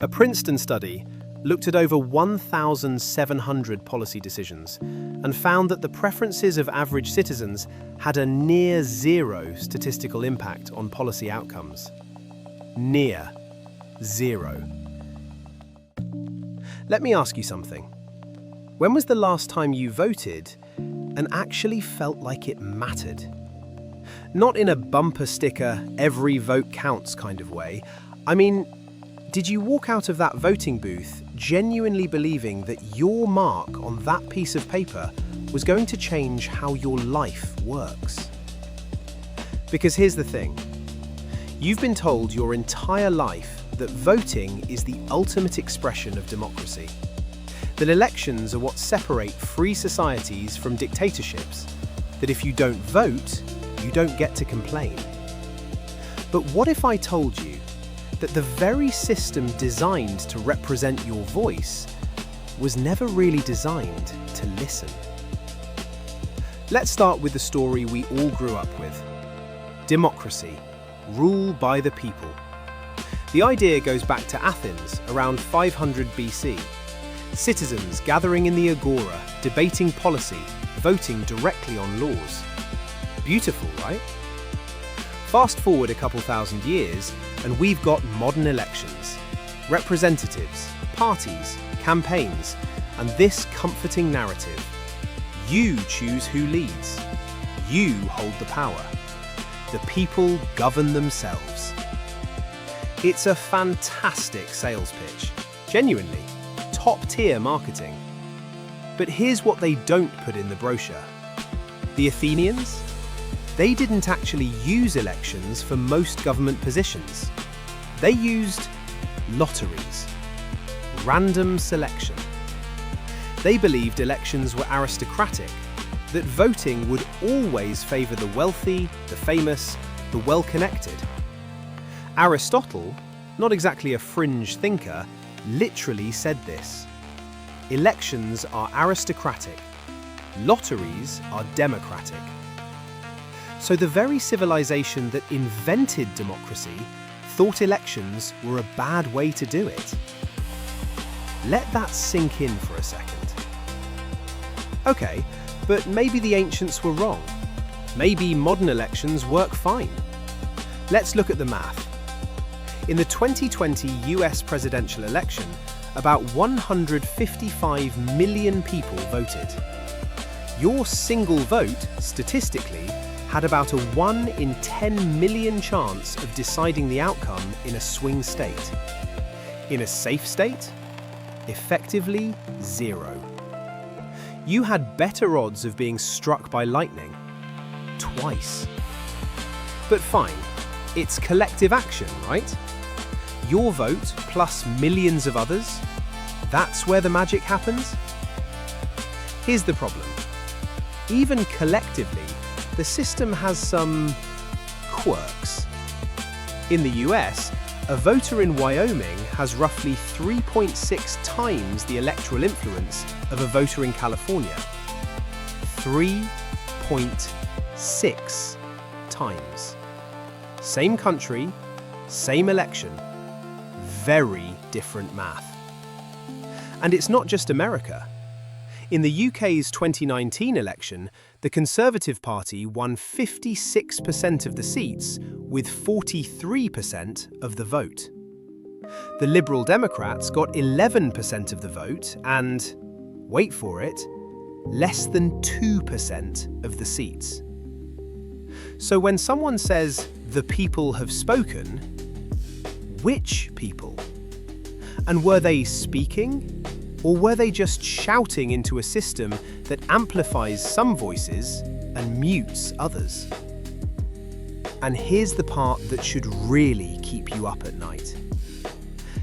A Princeton study looked at over 1,700 policy decisions and found that the preferences of average citizens had a near zero statistical impact on policy outcomes. Near zero. Let me ask you something. When was the last time you voted and actually felt like it mattered? Not in a bumper sticker, every vote counts kind of way. I mean, did you walk out of that voting booth genuinely believing that your mark on that piece of paper was going to change how your life works? Because here's the thing. You've been told your entire life that voting is the ultimate expression of democracy. That elections are what separate free societies from dictatorships. That if you don't vote, you don't get to complain. But what if I told you that the very system designed to represent your voice was never really designed to listen? Let's start with the story we all grew up with. Democracy, rule by the people. The idea goes back to Athens around 500 BC. Citizens gathering in the agora, debating policy, voting directly on laws. Beautiful, right? Fast forward a couple thousand years, and we've got modern elections, representatives, parties, campaigns, and this comforting narrative. You choose who leads. You hold the power. The people govern themselves. It's a fantastic sales pitch. Genuinely, top-tier marketing. But here's what they don't put in the brochure. The Athenians? They didn't actually use elections for most government positions. They used lotteries, random selection. They believed elections were aristocratic, that voting would always favour the wealthy, the famous, the well-connected. Aristotle, not exactly a fringe thinker, literally said this. Elections are aristocratic, lotteries are democratic. So the very civilization that invented democracy thought elections were a bad way to do it. Let that sink in for a second. Okay, but maybe the ancients were wrong. Maybe modern elections work fine. Let's look at the math. In the 2020 US presidential election, about 155 million people voted. Your single vote, statistically, had about a 1 in 10 million chance of deciding the outcome in a swing state. In a safe state, effectively zero. You had better odds of being struck by lightning. Twice. But fine, it's collective action, right? Your vote plus millions of others, that's where the magic happens? Here's the problem. Even collectively, the system has some quirks. In the US, a voter in Wyoming has roughly 3.6 times the electoral influence of a voter in California. 3.6 times. Same country, same election. Very different math. And it's not just America. In the UK's 2019 election, the Conservative Party won 56% of the seats with 43% of the vote. The Liberal Democrats got 11% of the vote and, wait for it, less than 2% of the seats. So when someone says, the people have spoken, which people? And were they speaking? Or were they just shouting into a system that amplifies some voices and mutes others? And here's the part that should really keep you up at night.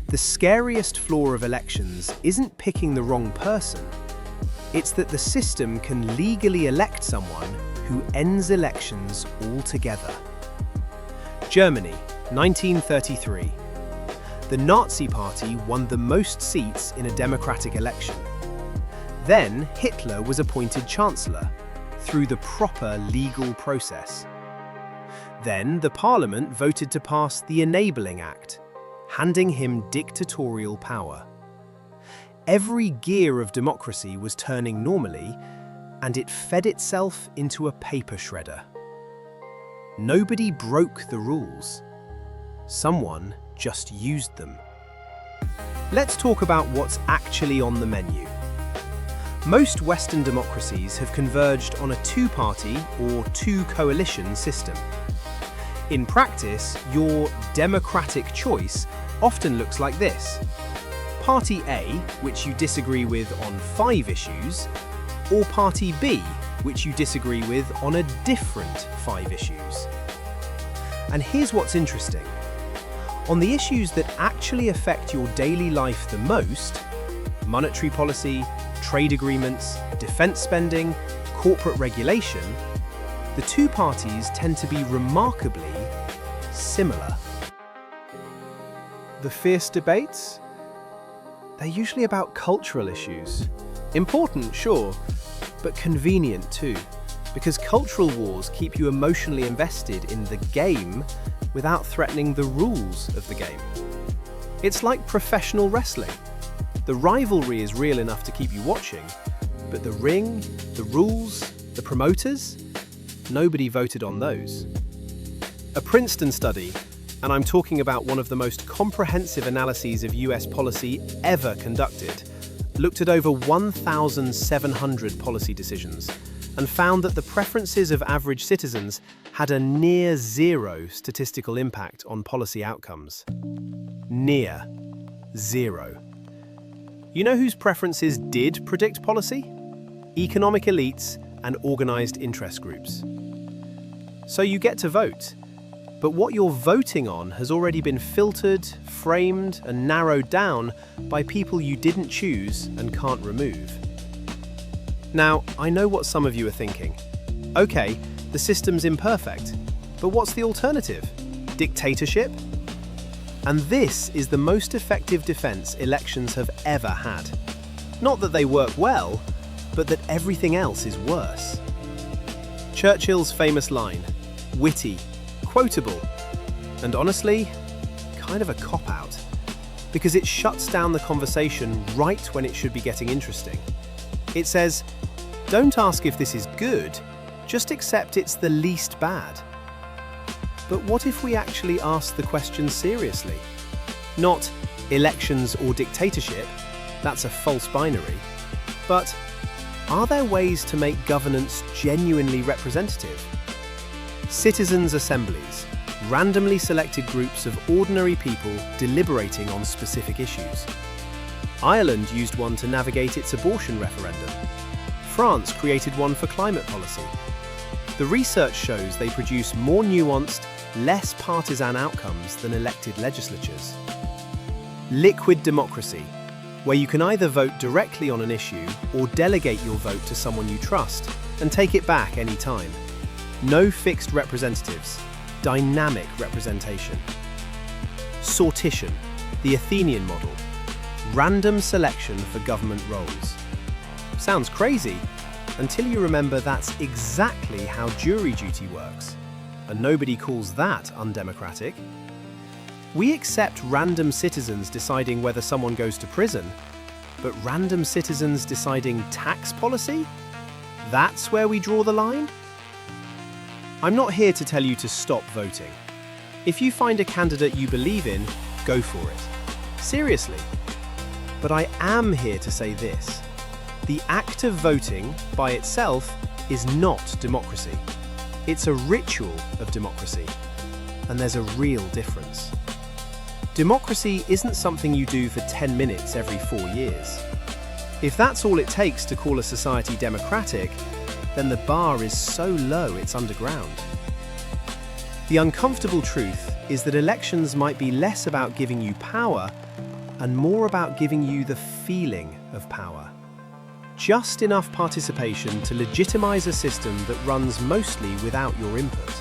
The scariest flaw of elections isn't picking the wrong person. It's that the system can legally elect someone who ends elections altogether. Germany, 1933. The Nazi Party won the most seats in a democratic election. Then Hitler was appointed Chancellor through the proper legal process. Then the Parliament voted to pass the Enabling Act, handing him dictatorial power. Every gear of democracy was turning normally, and it fed itself into a paper shredder. Nobody broke the rules. Someone just used them. Let's talk about what's actually on the menu. Most Western democracies have converged on a two-party or two-coalition system. In practice, your democratic choice often looks like this. Party A, which you disagree with on 5 issues, or Party B, which you disagree with on a different 5 issues. And here's what's interesting. On the issues that actually affect your daily life the most, monetary policy, trade agreements, defense spending, corporate regulation, the two parties tend to be remarkably similar. The fierce debates? They're usually about cultural issues. Important, sure, but convenient too, because cultural wars keep you emotionally invested in the game without threatening the rules of the game. It's like professional wrestling. The rivalry is real enough to keep you watching, but the ring, the rules, the promoters, nobody voted on those. A Princeton study, and I'm talking about one of the most comprehensive analyses of US policy ever conducted, looked at over 1,700 policy decisions and found that the preferences of average citizens had a near zero statistical impact on policy outcomes. Near zero. You know whose preferences did predict policy? Economic elites and organized interest groups. So you get to vote, but what you're voting on has already been filtered, framed, and narrowed down by people you didn't choose and can't remove. Now, I know what some of you are thinking. Okay, the system's imperfect, but what's the alternative? Dictatorship? And this is the most effective defense elections have ever had. Not that they work well, but that everything else is worse. Churchill's famous line, witty, quotable, and honestly, kind of a cop-out, because it shuts down the conversation right when it should be getting interesting. It says, don't ask if this is good, just accept it's the least bad. But what if we actually ask the question seriously? Not elections or dictatorship, that's a false binary, but are there ways to make governance genuinely representative? Citizens' assemblies, randomly selected groups of ordinary people deliberating on specific issues. Ireland used one to navigate its abortion referendum. France created one for climate policy. The research shows they produce more nuanced, less partisan outcomes than elected legislatures. Liquid democracy, where you can either vote directly on an issue or delegate your vote to someone you trust and take it back any time. No fixed representatives, dynamic representation. Sortition, the Athenian model, random selection for government roles. Sounds crazy, until you remember that's exactly how jury duty works, and nobody calls that undemocratic. We accept random citizens deciding whether someone goes to prison, but random citizens deciding tax policy? That's where we draw the line? I'm not here to tell you to stop voting. If you find a candidate you believe in, go for it. Seriously. But I am here to say this. The act of voting, by itself, is not democracy. It's a ritual of democracy, and there's a real difference. Democracy isn't something you do for 10 minutes every 4 years. If that's all it takes to call a society democratic, then the bar is so low it's underground. The uncomfortable truth is that elections might be less about giving you power and more about giving you the feeling of power. Just enough participation to legitimize a system that runs mostly without your input.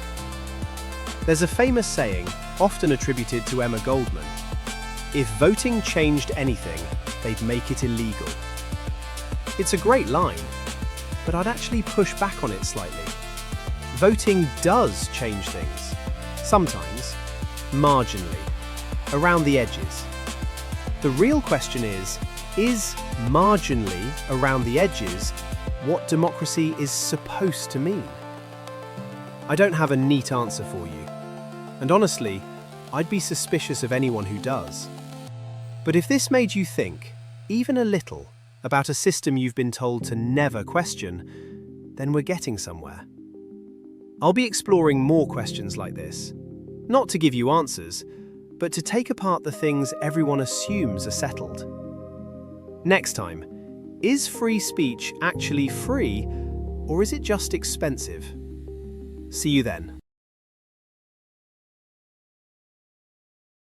There's a famous saying, often attributed to Emma Goldman, if voting changed anything, they'd make it illegal. It's a great line, but I'd actually push back on it slightly. Voting does change things, sometimes, marginally. around the edges. The real question is marginally around the edges what democracy is supposed to mean? I don't have a neat answer for you, and honestly, I'd be suspicious of anyone who does. But if this made you think, even a little, about a system you've been told to never question, then we're getting somewhere. I'll be exploring more questions like this, not to give you answers, but to take apart the things everyone assumes are settled. Next time, is free speech actually free, or is it just expensive? See you then.